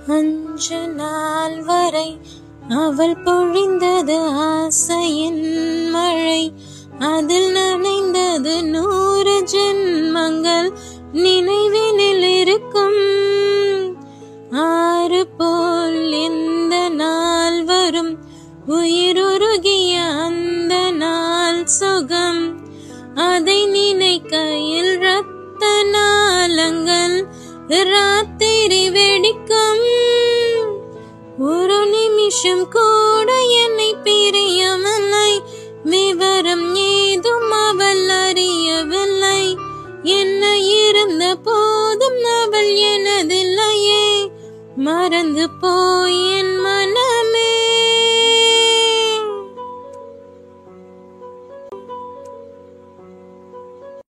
5 நாள் வரை அவள் பொழிந்தது ஆசையின் மழை. அதில் நனைந்தது 100 ஜென்மங்கள் நினைவினில் இருக்கும். 6 போல் எந்த நாள் வரும், உயிருருகிய அந்த நாள் சுகம். அதை நினைக்கையில் இரத்த நாளங்கள் ராத்திரி வெடிக்கும். ஒரு நிமிஷம் கூட என்னை பிரியவில்லை, விவரம் ஏதும் அவள் அறியவில்லை. என்ன இருந்த போதும் அவள் எனதில்லையே, மறந்து போய் என்